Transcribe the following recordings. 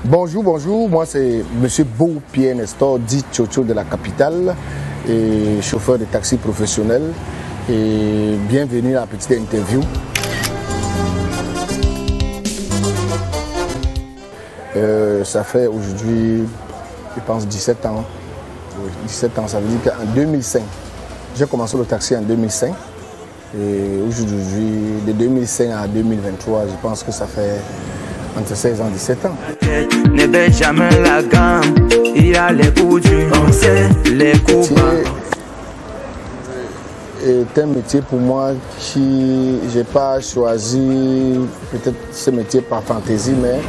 Bonjour, bonjour, moi c'est M. Beau Pierre Nestor, dit Tchotcho de la capitale et chauffeur de taxi professionnel. Et bienvenue à la petite interview. Ça fait aujourd'hui, je pense, 17 ans. 17 ans, ça veut dire qu'en 2005, j'ai commencé le taxi en 2005. Et aujourd'hui, de 2005 à 2023, je pense que ça fait entre 16 ans et 17 ans. Ne baisse jamais la gamme, il y a les coups durs, on sait les coups bas. C'est un métier pour moi qui j'ai pas choisi peut-être ce métier par fantaisie, mais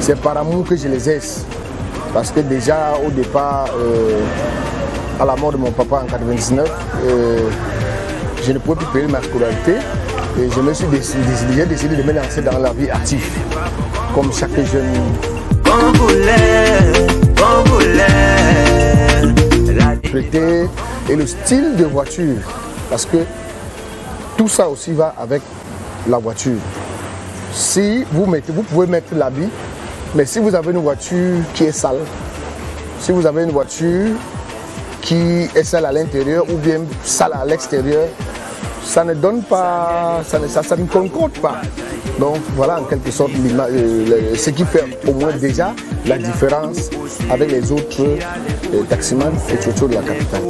c'est par amour que je l'exerce. Parce que déjà au départ, à la mort de mon papa en 1999, je ne pouvais plus payer ma scolarité et je me suis décidé de me lancer dans la vie active, comme chaque jeune. Et le style de voiture, parce que tout ça aussi va avec la voiture. Si vous pouvez mettre l'habit, mais si vous avez une voiture qui est sale, si vous avez une voiture qui est sale à l'intérieur ou bien sale à l'extérieur, ça ne donne pas, ça ne concorde pas. Donc voilà en quelque sorte ce qui fait au moins déjà la différence avec les autres taximans et tchotchos de la capitale.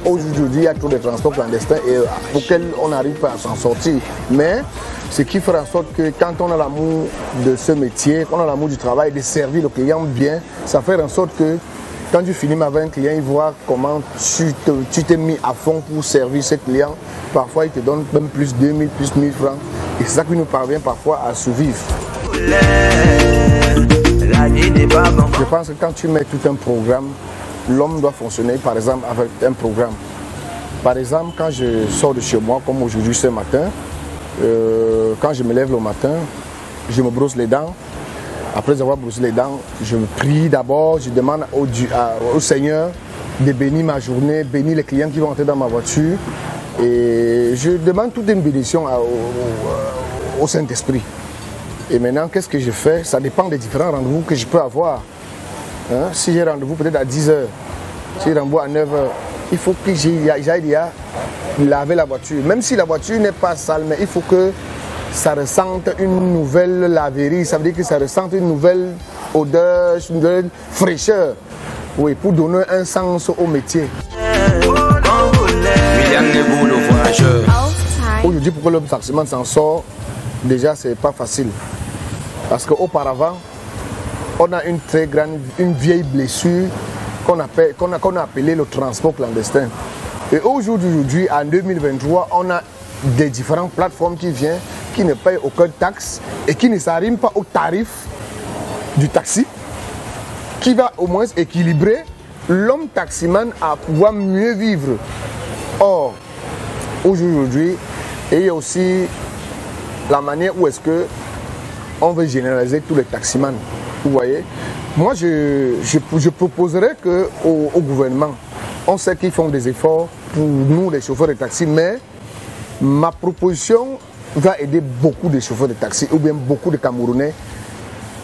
Aujourd'hui, il y a trop de transports clandestins et auxquels on n'arrive pas à s'en sortir. Mais ce qui fait en sorte que quand on a l'amour de ce métier, quand on a l'amour du travail, de servir le client bien, ça fait en sorte que quand tu finis avec un client, il voit comment tu t'es mis à fond pour servir ce client. Parfois, il te donne même plus 2000, plus 1000 francs. Et c'est ça qui nous parvient parfois à survivre. Je pense que quand tu mets tout un programme, l'homme doit fonctionner par exemple avec un programme. Par exemple, quand je sors de chez moi, comme aujourd'hui ce matin, quand je me lève le matin, je me brosse les dents. Après avoir brossé les dents, je prie d'abord, je demande au Seigneur de bénir ma journée, bénir les clients qui vont entrer dans ma voiture. Et je demande toute une bénédiction au Saint-Esprit. Et maintenant, qu'est-ce que je fais? Ça dépend des différents rendez-vous que je peux avoir. Hein? Si j'ai rendez-vous peut-être à 10h, si j'ai rendez-vous à 9h, il faut que j'aille laver la voiture. Même si la voiture n'est pas sale, mais il faut que ça ressente une nouvelle laverie, ça veut dire que ça ressente une nouvelle odeur, une nouvelle fraîcheur, oui, pour donner un sens au métier. Aujourd'hui, pour que l'homme taximan s'en sort, déjà c'est pas facile. Parce qu'auparavant, on a une vieille blessure qu'on a appelée le transport clandestin. Et aujourd'hui, en 2023, on a des différentes plateformes qui viennent, qui ne payent aucune taxe et qui ne s'arriment pas au tarif du taxi, qui va au moins équilibrer l'homme taximan à pouvoir mieux vivre. Or, aujourd'hui, il y a aussi la manière où est-ce que on veut généraliser tous les taximans. Vous voyez, moi je proposerais qu'au gouvernement, on sait qu'ils font des efforts pour nous les chauffeurs de taxi, mais ma proposition va aider beaucoup de chauffeurs de taxi ou bien beaucoup de Camerounais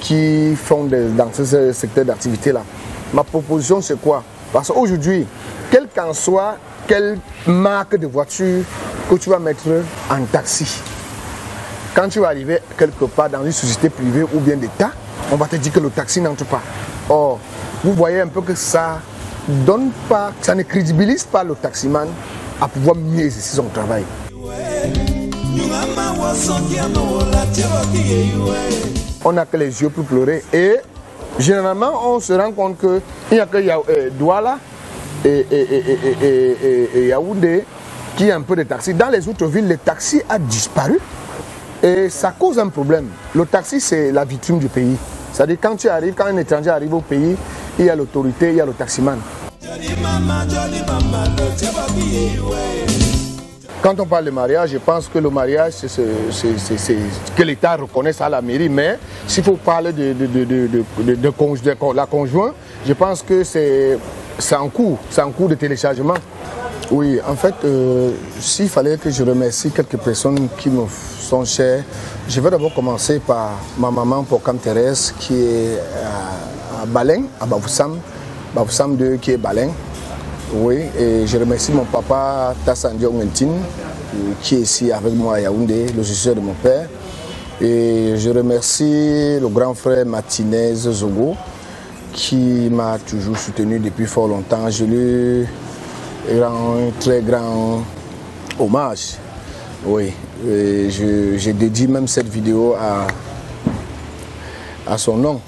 qui font dans ce secteur d'activité-là. Ma proposition, c'est quoi? Parce qu'aujourd'hui, quelle qu'en soit, quelle marque de voiture que tu vas mettre en taxi, quand tu vas arriver quelque part dans une société privée ou bien d'État, on va te dire que le taxi n'entre pas. Or, vous voyez un peu que ça donne pas, ça ne crédibilise pas le taximan à pouvoir mieux exercer son travail. On n'a que les yeux pour pleurer et généralement on se rend compte qu'il n'y a que Douala et Yaoundé qui a un peu de taxi. Dans les autres villes, le taxi a disparu et ça cause un problème. Le taxi, c'est la vitrine du pays. C'est-à-dire quand un étranger arrive au pays, il y a l'autorité, il y a le taximan. Quand on parle de mariage, je pense que le mariage, c'est que l'État reconnaisse à la mairie, mais s'il faut parler de la conjointe, je pense que c'est en cours de téléchargement. Oui, en fait, s'il fallait que je remercie quelques personnes qui me sont chères, je vais d'abord commencer par ma maman Pokam Thérèse qui est à Baleng, à Bafoussam 2 qui est Baleng. Oui, et je remercie mon papa Tassandio Mentine qui est ici avec moi à Yaoundé, le successeur de mon père. Et je remercie le grand frère Martinez Zogo qui m'a toujours soutenu depuis fort longtemps. Je lui rends un très grand hommage. Oui, je dédie même cette vidéo à son nom.